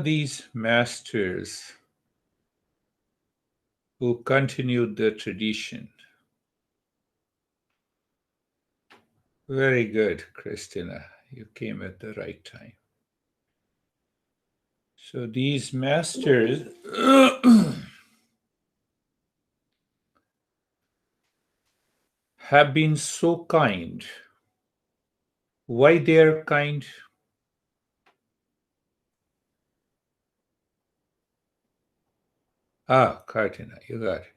These masters who continued the tradition. Very good, Christina. You came at the right time. So these masters have been so kind. Why they are kind? Kartina, you got it.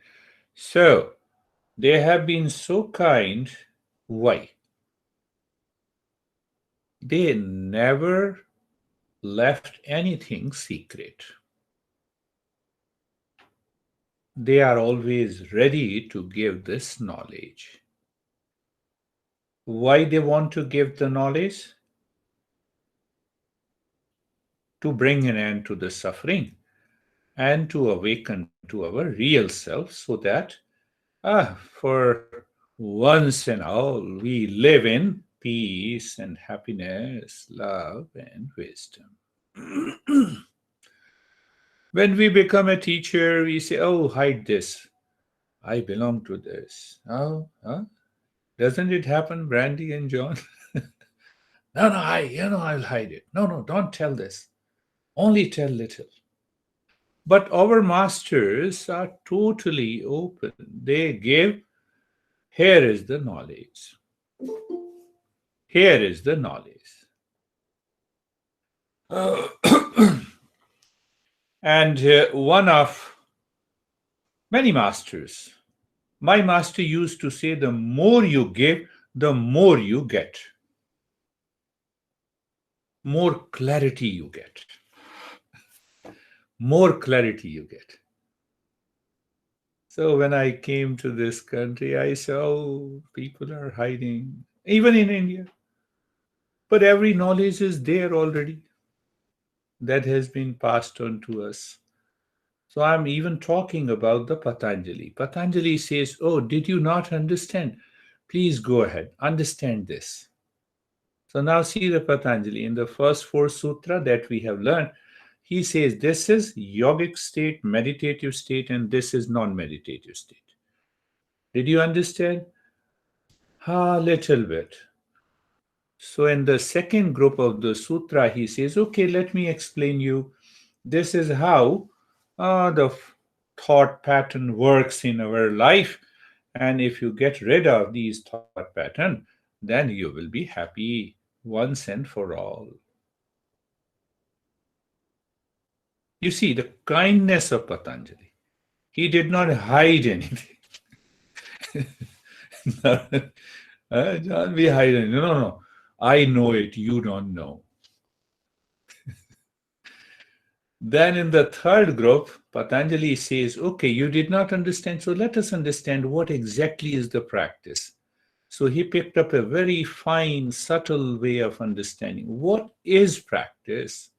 So they have been so kind. Why? They never left anything secret. They are always ready to give this knowledge. Why they want to give the knowledge? To bring an end to the suffering and to awaken to our real self so that for once and all we live in peace and happiness, love and wisdom. When we become a teacher, we say, oh, hide this. I belong to this. Oh, huh? Doesn't it happen, Brandy and John? No, I'll hide it. No, don't tell this. Only tell little. But our masters are totally open. They give, here is the knowledge. Here is the knowledge. And one of many masters, my master used to say, the more you give, the more you get. More clarity you get. More clarity you get. So when I came to this country, I saw people are hiding, even in India. But every knowledge is there already that has been passed on to us. So I'm even talking about the Patanjali. Patanjali says, oh, did you not understand? Please go ahead, understand this. So now see the Patanjali. In the first 4 sutra that we have learned, he says this is yogic state, meditative state, and this is non-meditative state. Did you understand? Little bit. So in the second group of the sutra, he says, okay, let me explain you. This is how the thought pattern works in our life. And if you get rid of these thought pattern, then you will be happy once and for all. You see, the kindness of Patanjali. He did not hide anything. Don't be hiding. No. I know it. You don't know. Then in the third group, Patanjali says, okay, you did not understand, so let us understand what exactly is the practice. So he picked up a very fine, subtle way of understanding. What is practice?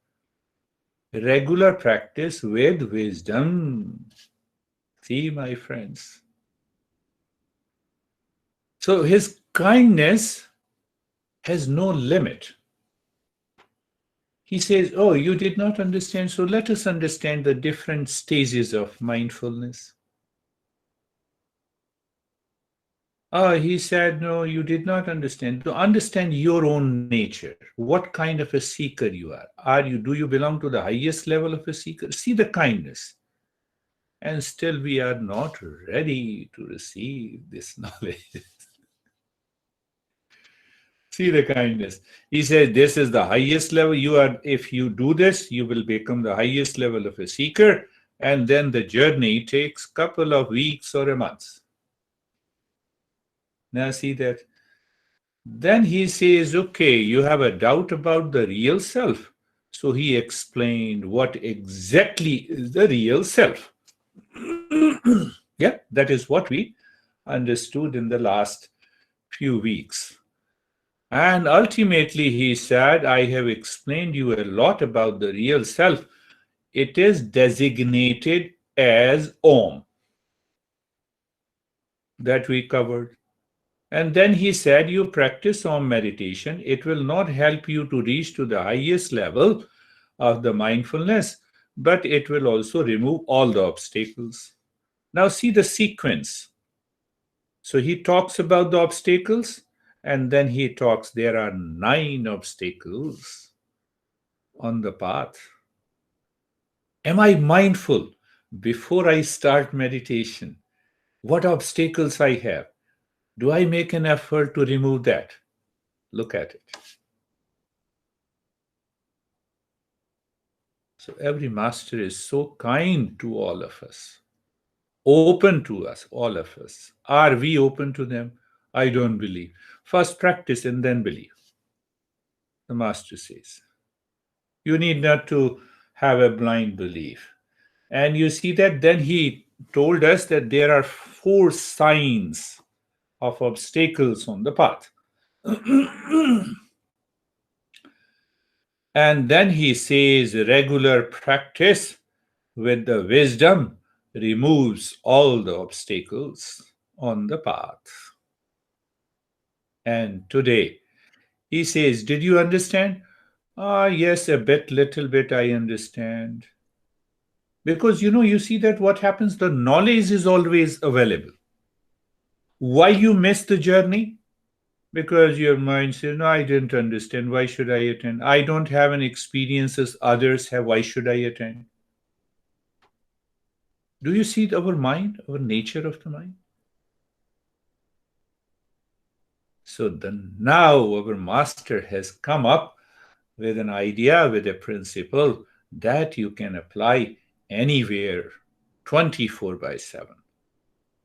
Regular practice with wisdom. See, my friends. So his kindness has no limit. He says, oh, you did not understand, so let us understand the different stages of mindfulness. He said, no, you did not understand. To understand your own nature, what kind of a seeker you are. Do you belong to the highest level of a seeker? See the kindness. And still we are not ready to receive this knowledge. See the kindness. He says, this is the highest level. If you do this, you will become the highest level of a seeker. And then the journey takes a couple of weeks or a month. Now see that. Then he says, okay, you have a doubt about the real self. So he explained what exactly is the real self. Yeah, that is what we understood in the last few weeks. And ultimately, he said, I have explained you a lot about the real self. It is designated as Om. That we covered. And then he said, you practice on meditation, it will not help you to reach to the highest level of the mindfulness, but it will also remove all the obstacles. Now, see the sequence. So he talks about the obstacles, and then he talks there are 9 obstacles on the path. Am I mindful before I start meditation? What obstacles I have? Do I make an effort to remove that? Look at it. So every master is so kind to all of us, open to us, all of us. Are we open to them? I don't believe. First practice and then believe. The master says. You need not to have a blind belief. And you see that then he told us that there are 4 signs of obstacles on the path. And then he says regular practice with the wisdom removes all the obstacles on the path. And today he says, did you understand? Ah, yes, a bit, little bit, I understand. Because you see that what happens, the knowledge is always available. Why you miss the journey? Because your mind says, no, I didn't understand. Why should I attend? I don't have an experience as others have. Why should I attend? Do you see our mind, our nature of the mind? So now our master has come up with an idea, with a principle that you can apply anywhere, 24 by 7.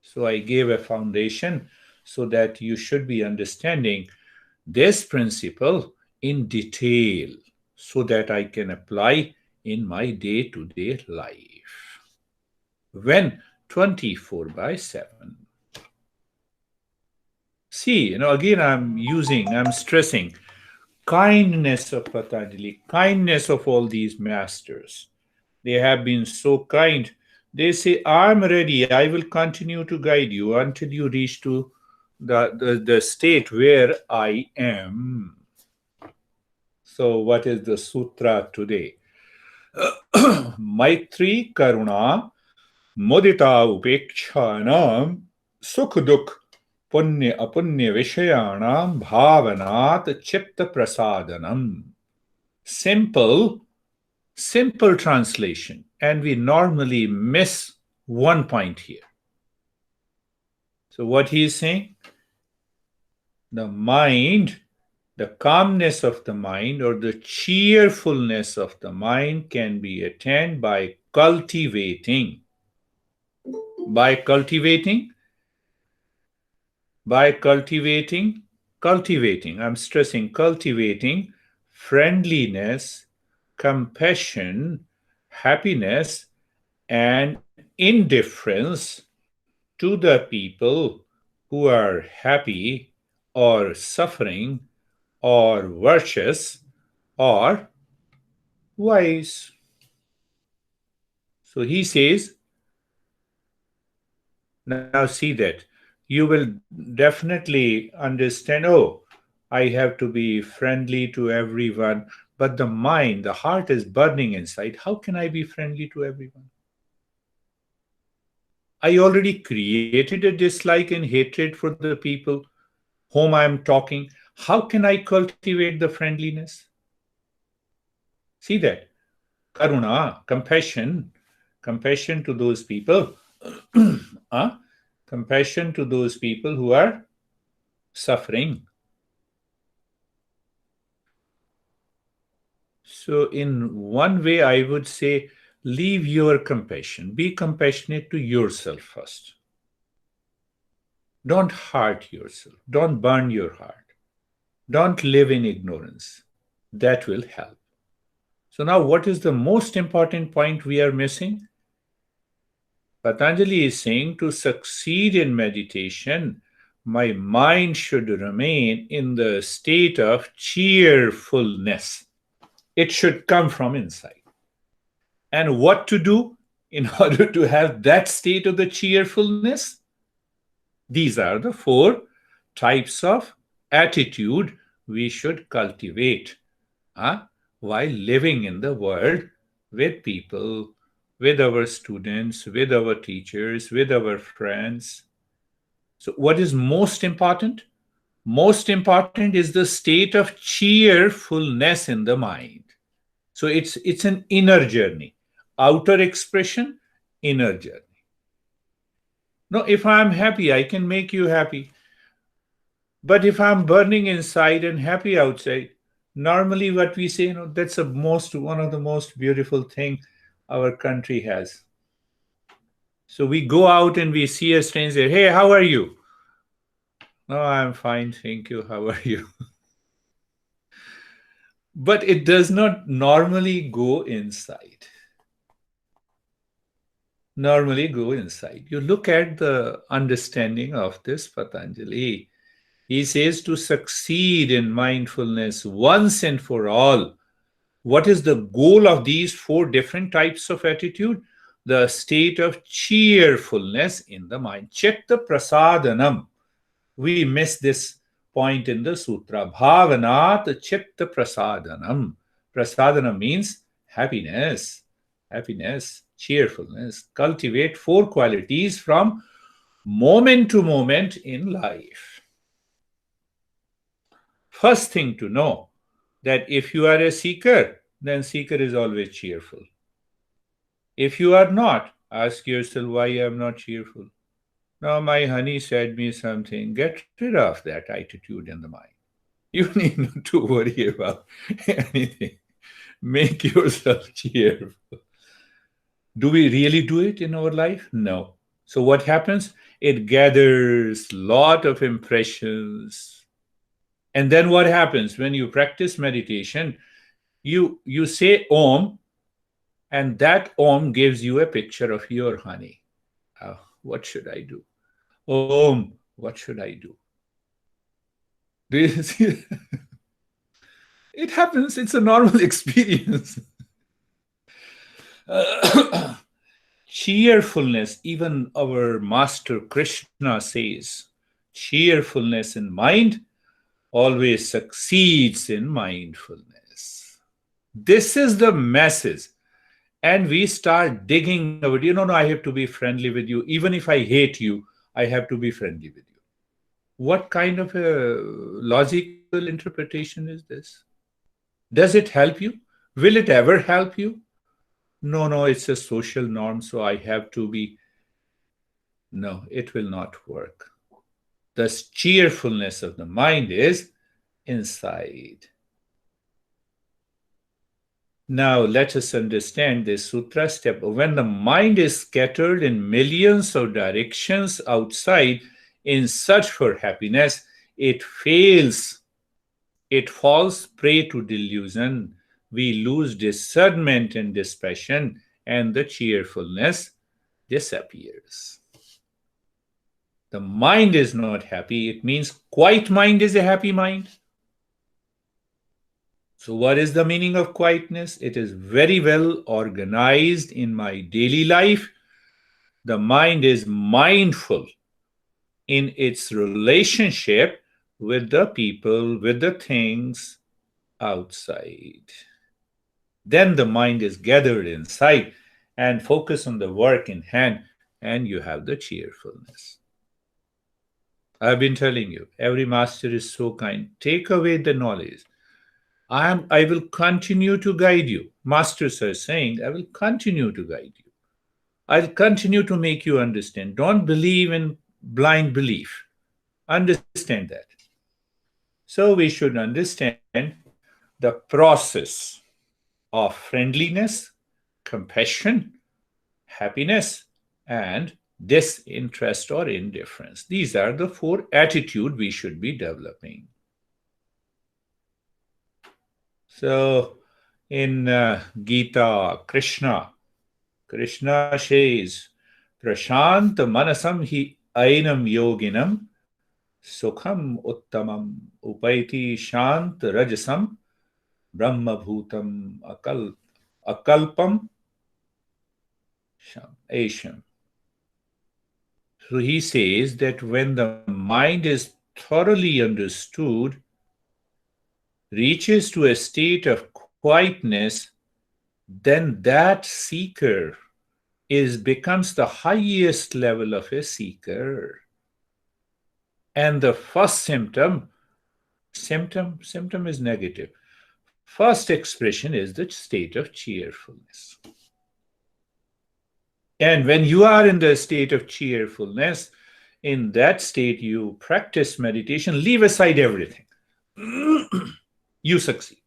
So I gave a foundation so that you should be understanding this principle in detail so that I can apply in my day-to-day life. When 24 by 7. See, again I'm stressing kindness of Patanjali, kindness of all these masters. They have been so kind. They say, I'm ready. I will continue to guide you until you reach to the state where I am. So, what is the sutra today? Maitri Karuna Mudita Upekshanam Sukh Dukh Punya Apunya Vishayanam Bhavanat Chitta Prasadanam. Simple translation, and we normally miss one point here. So what he is saying, the mind, the calmness of the mind or the cheerfulness of the mind can be attained by cultivating. By cultivating, I'm stressing cultivating friendliness, compassion, happiness, and indifference to the people who are happy or suffering or virtuous or wise. So he says, now see that you will definitely understand, oh, I have to be friendly to everyone, but the mind, the heart is burning inside. How can I be friendly to everyone? I already created a dislike and hatred for the people whom I am talking. How can I cultivate the friendliness? See that. Karuna, compassion to those people, compassion to those people who are suffering. So, in one way, I would say, leave your compassion. Be compassionate to yourself first. Don't hurt yourself. Don't burn your heart. Don't live in ignorance. That will help. So, now what is the most important point we are missing? Patanjali is saying to succeed in meditation, my mind should remain in the state of cheerfulness. It should come from inside. And what to do in order to have that state of the cheerfulness? These are the 4 types of attitude we should cultivate, huh, while living in the world with people, with our students, with our teachers, with our friends. So, what is most important? Most important is the state of cheerfulness in the mind. So, it's an inner journey, outer expression, inner journey. No, if I'm happy, I can make you happy. But if I'm burning inside and happy outside, normally what we say, that's a most one of the most beautiful thing our country has. So we go out and we see a stranger, hey, how are you? No, I'm fine, thank you. How are you? But it does not normally go inside. Normally go inside. You look at the understanding of this Patanjali. He says to succeed in mindfulness once and for all. What is the goal of these four different types of attitude? The state of cheerfulness in the mind. Check the prasadanam. We miss this point in the sutra. Bhavanat chitta prasadanam. Prasadanam means happiness, happiness, cheerfulness. Cultivate four qualities from moment to moment in life. First thing to know that if you are a seeker, then seeker is always cheerful. If you are not, ask yourself why I am not cheerful. Now my honey said me something. Get rid of that attitude in the mind. You need not to worry about anything. Make yourself cheerful. Do we really do it in our life? No. So what happens? It gathers lot of impressions. And then what happens when you practice meditation? You say Om, and that Om gives you a picture of your honey. Oh, what should I do? Om, what should I do? Do you see? It happens. It's a normal experience. Cheerfulness, even our master Krishna says, cheerfulness in mind always succeeds in mindfulness. This is the message. And we start digging out, no, I have to be friendly with you. Even if I hate you, I have to be friendly with you. What kind of a logical interpretation is this? Does it help you? Will it ever help you? No, it's a social norm, so I have to be. No, it will not work. The cheerfulness of the mind is inside. Now, let us understand this sutra step. When the mind is scattered in millions of directions outside in search for happiness, it fails. It falls prey to delusion. We lose discernment and dispassion, and the cheerfulness disappears. The mind is not happy. It means quiet mind is a happy mind. So, what is the meaning of quietness? It is very well organized in my daily life. The mind is mindful in its relationship with the people, with the things outside. Then the mind is gathered inside and focus on the work in hand, and you have the cheerfulness. I've been telling you, every master is so kind. Take away the knowledge. I will continue to guide you. Masters are saying, I will continue to guide you. I'll continue to make you understand. Don't believe in blind belief. Understand that. So we should understand the process of friendliness, compassion, happiness, and disinterest or indifference. These are the four attitudes we should be developing. So in Gita, Krishna says, Prashant manasam hi ainam yoginam sukham uttamam upaiti shant rajasam brahma bhutam akalpam asham. So he says that when the mind is thoroughly understood, reaches to a state of quietness, then that seeker becomes the highest level of a seeker. And the first symptom is negative. First expression is the state of cheerfulness. And when you are in the state of cheerfulness, in that state you practice meditation, leave aside everything. You succeed.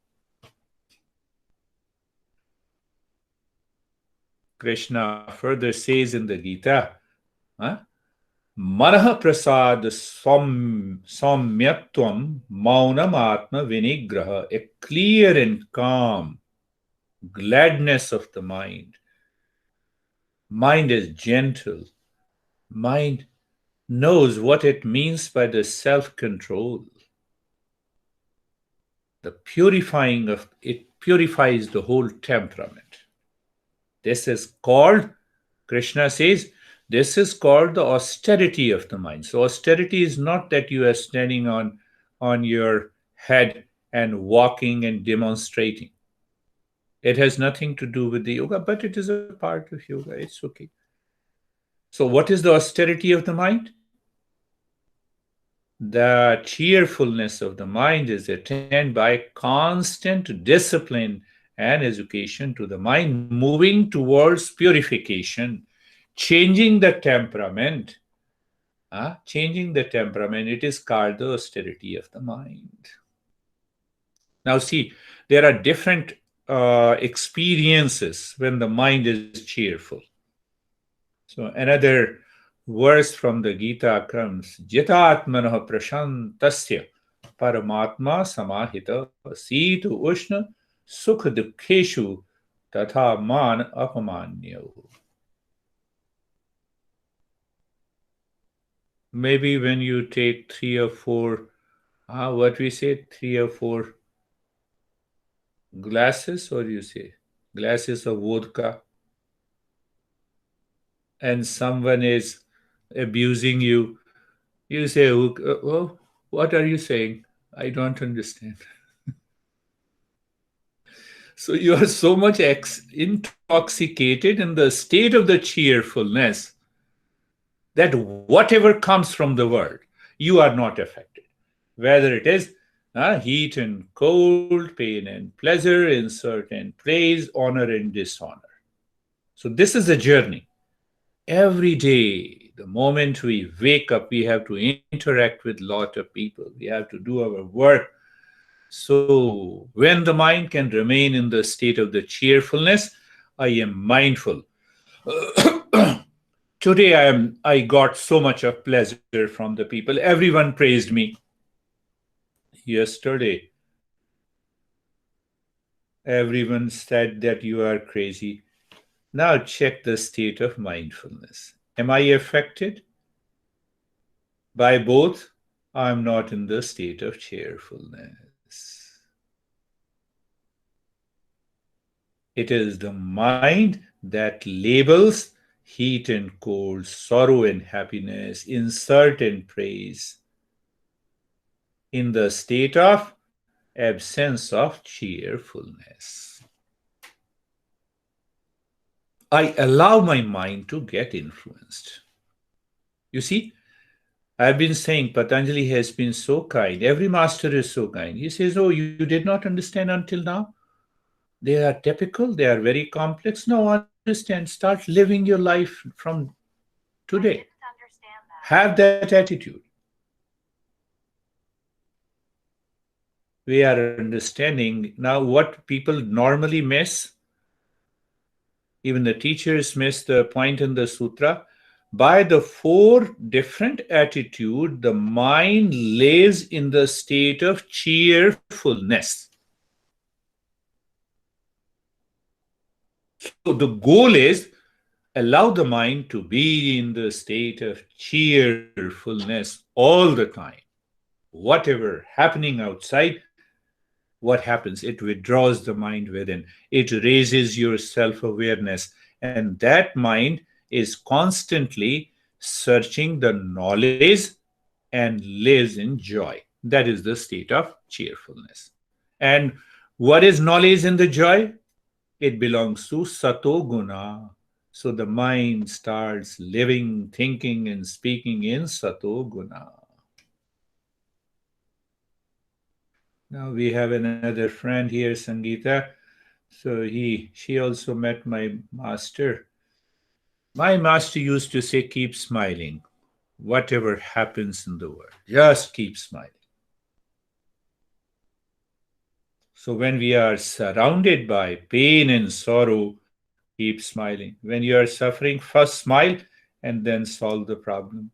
Krishna further says in the Gita, Manaha prasad saumyatvam maunam atma vinigraha, a clear and calm gladness of the mind. Mind is gentle. Mind knows what it means by the self-control. The purifying of it purifies the whole temperament. This is called, Krishna says, this is called the austerity of the mind. So austerity is not that you are standing on your head and walking and demonstrating. It has nothing to do with the yoga, but it is a part of yoga. It's okay. So what is the austerity of the mind? The cheerfulness of the mind is attained by constant discipline and education to the mind, moving towards purification, changing the temperament. Changing the temperament, it is called the austerity of the mind. Now see, there are different experiences when the mind is cheerful. So another verse from the Gita comes, Jitatmanaha prashantasya paramatma samahita situ ushna sukha dukkeshu tatha man apamanyo. Maybe when you take 3 or 4, what we say, 3 or 4 glasses, or you say, glasses of vodka, and someone is abusing you, you say, oh, what are you saying? I don't understand. So you are so much intoxicated in the state of the cheerfulness that whatever comes from the world, you are not affected. Whether it is heat and cold, pain and pleasure, insult and praise, honor and dishonor. So this is a journey. Every day, the moment we wake up, we have to interact with a lot of people. We have to do our work. So when the mind can remain in the state of the cheerfulness, I am mindful. Today I got so much of pleasure from the people. Everyone praised me. Yesterday, everyone said that you are crazy. Now check the state of mindfulness. Am I affected by both? I'm not in the state of cheerfulness. It is the mind that labels heat and cold, sorrow and happiness, insult and praise, in the state of absence of cheerfulness. I allow my mind to get influenced. You see, I've been saying Patanjali has been so kind. Every master is so kind. He says, oh, you did not understand until now? They are typical, they are very complex. No, understand. Start living your life from today. Have that attitude. We are understanding now what people normally miss. Even the teachers miss the point in the sutra. By the 4 different attitudes, the mind lays in the state of cheerfulness. So the goal is allow the mind to be in the state of cheerfulness all the time. Whatever happening outside, what happens? It withdraws the mind within. It raises your self-awareness. And that mind is constantly searching the knowledge and lives in joy. That is the state of cheerfulness. And what is knowledge in the joy? It belongs to Sato Guna. So the mind starts living, thinking, and speaking in Sato Guna. Now we have another friend here, Sangeeta. So she also met my master. My master used to say, keep smiling. Whatever happens in the world, just keep smiling. So when we are surrounded by pain and sorrow, keep smiling. When you are suffering, first smile and then solve the problem.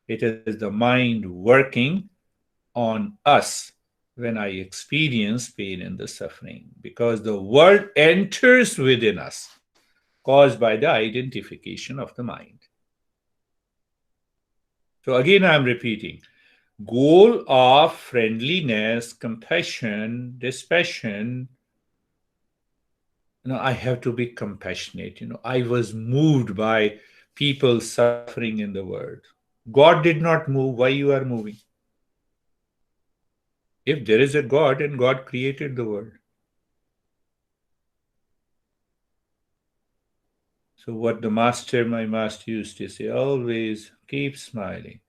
It is the mind working on us when I experience pain and the suffering, because the world enters within us, caused by the identification of the mind. So again, I'm repeating, goal of friendliness, compassion, dispassion. I have to be compassionate. I was moved by people suffering in the world. God did not move. Why you are moving? If there is a God and God created the world. So what my master used to say, always keep smiling.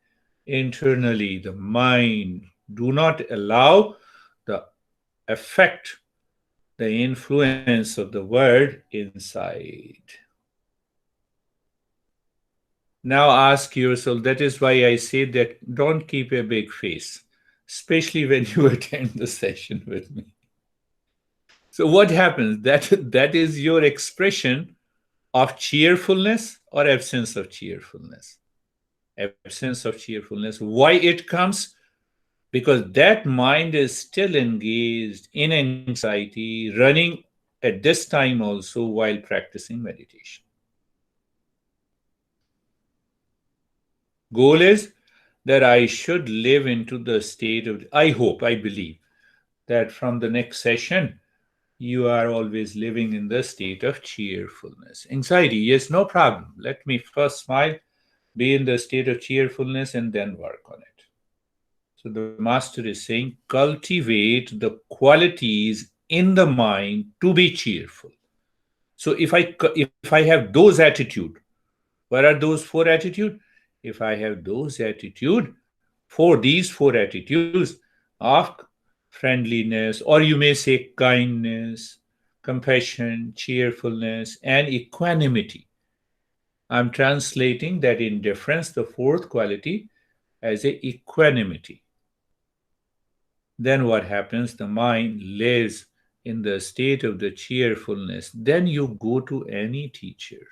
Internally, the mind, do not allow the effect, the influence of the word inside. Now ask yourself, that is why I say that don't keep a big face, especially when you attend the session with me. So what happens? That is your expression of cheerfulness or absence of cheerfulness. Absence of cheerfulness. Why it comes? Because that mind is still engaged in anxiety, running at this time also while practicing meditation. Goal is that I should live into the state of, I hope, I believe that from the next session, you are always living in the state of cheerfulness. Anxiety, yes, no problem. Let me first smile, be in the state of cheerfulness, and then work on it. So the master is saying, cultivate the qualities in the mind to be cheerful. So if I have those attitude, what are those four attitude? If I have those attitude, these four attitudes of friendliness, or you may say kindness, compassion, cheerfulness, and equanimity. I'm translating that indifference, the fourth quality, as a equanimity. Then what happens? The mind lives in the state of the cheerfulness. Then you go to any teacher.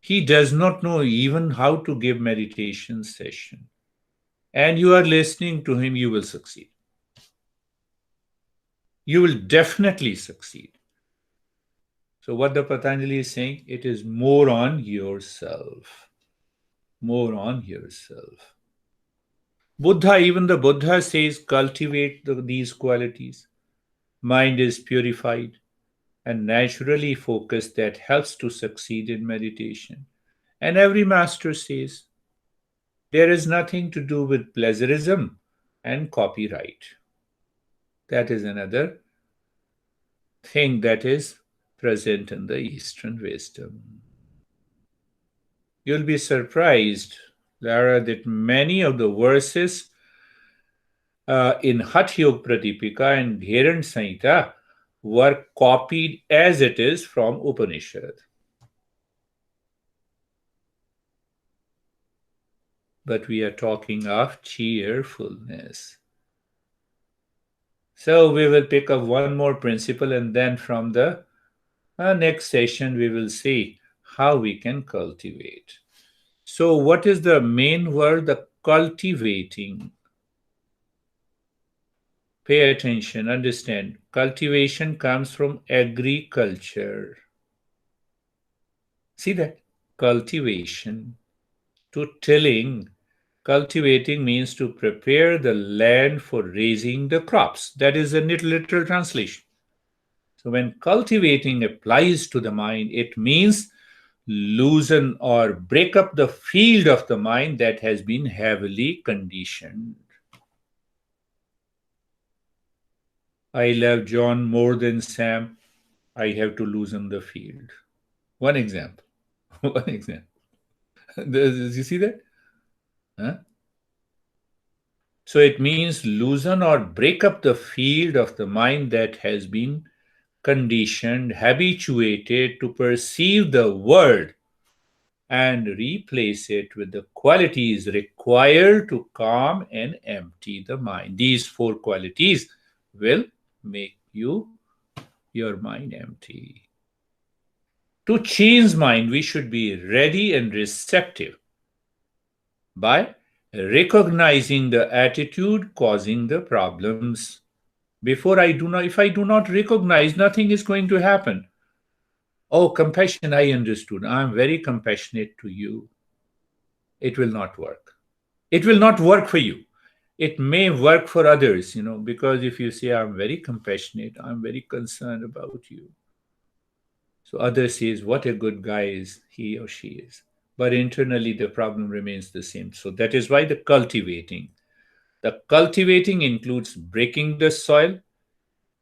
He does not know even how to give meditation session. And you are listening to him, you will succeed. You will definitely succeed. So what the Patanjali is saying, it is more on yourself. More on yourself. Buddha, even the Buddha says, cultivate these qualities. Mind is purified and naturally focused, that helps to succeed in meditation. And every master says, there is nothing to do with pleasurism and copyright. That is another thing that is present in the Eastern wisdom. You'll be surprised, Lara, that many of the verses in Hatha Yoga Pradipika and Dheran Samhita were copied as it is from Upanishad. But we are talking of cheerfulness. So we will pick up one more principle, and then from the next session we will see how we can cultivate. So what is the main word? The cultivating. Pay attention, understand. Cultivation comes from agriculture. See that? Cultivation. To tilling. Cultivating means to prepare the land for raising the crops. That is a literal translation. So when cultivating applies to the mind, it means loosen or break up the field of the mind that has been heavily conditioned. I love John more than Sam. I have to loosen the field. One example. One example. Does you see that? Huh? So it means loosen or break up the field of the mind that has been conditioned, habituated to perceive the world, and replace it with the qualities required to calm and empty the mind. These four qualities will make your mind empty. To change mind, we should be ready and receptive by recognizing the attitude causing the problems. Before I do not, if I do not recognize, nothing is going to happen. Oh, compassion, I understood. I'm very compassionate to you. It will not work. It will not work for you. It may work for others, because if you say, I'm very compassionate, I'm very concerned about you. So others says, what a good guy is he or she is. But internally, the problem remains the same. So that is why the cultivating. The cultivating includes breaking the soil,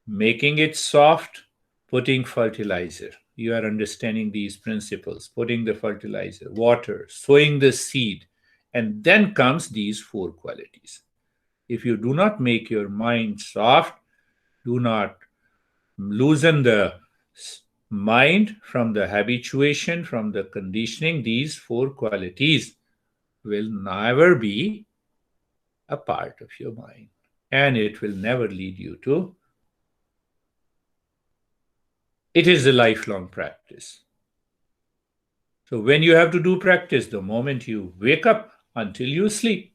making it soft, putting fertilizer. You are understanding these principles, putting the fertilizer, water, sowing the seed, and then comes these four qualities. If you do not make your mind soft, do not loosen the mind from the habituation, from the conditioning, these four qualities will never be a part of your mind. And it will never lead you to. It is a lifelong practice. So when you have to do practice, the moment you wake up until you sleep.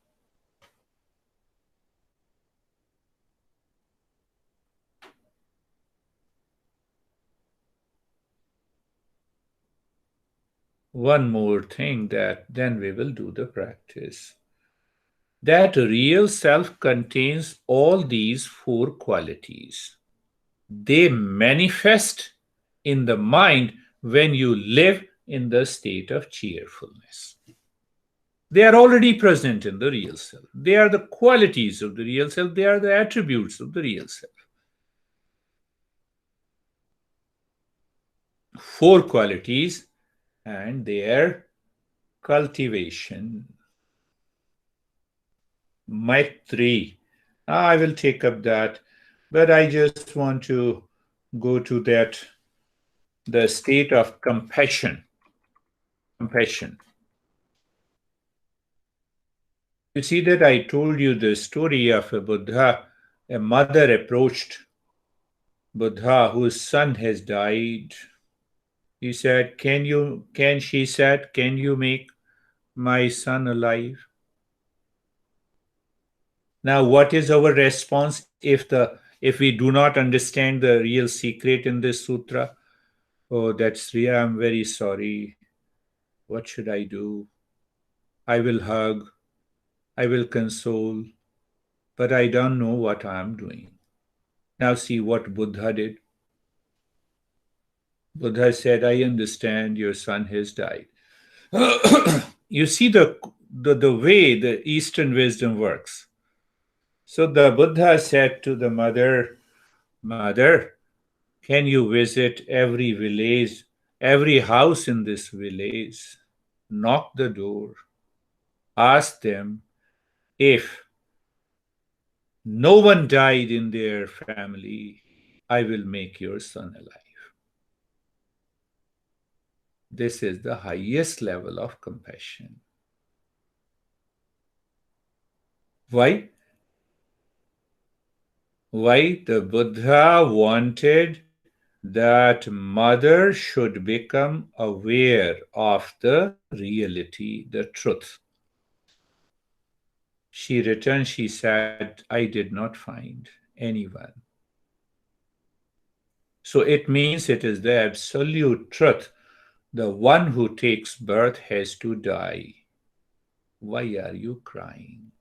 One more thing that then we will do the practice. That real self contains all these four qualities. They manifest in the mind when you live in the state of cheerfulness. They are already present in the real self. They are the qualities of the real self. They are the attributes of the real self. Four qualities and their cultivation. Maitri. I will take up that, but I just want to go to the state of compassion. Compassion. You see that I told you the story of a Buddha. A mother approached Buddha whose son has died. He said, she said, can you make my son alive? Now, what is our response if we do not understand the real secret in this sutra? Oh, that's Riya, I'm very sorry. What should I do? I will hug, I will console, but I don't know what I am doing. Now see what Buddha did. Buddha said, I understand your son has died. You see the way the Eastern wisdom works. So the Buddha said to the mother, Mother, can you visit every village, every house in this village? Knock the door. Ask them if no one died in their family, I will make your son alive. This is the highest level of compassion. Why? Why? The Buddha wanted that mother should become aware of the reality, the truth. She returned, she said, I did not find anyone. So it means it is the absolute truth. The one who takes birth has to die. Why are you crying?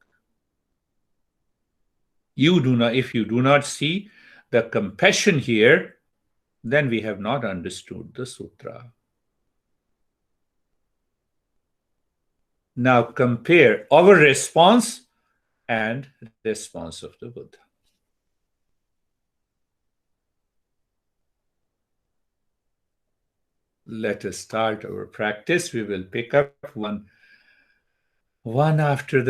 If you do not see the compassion here, then we have not understood the sutra. Now compare our response and response of the Buddha. Let us start our practice. We will pick up one after the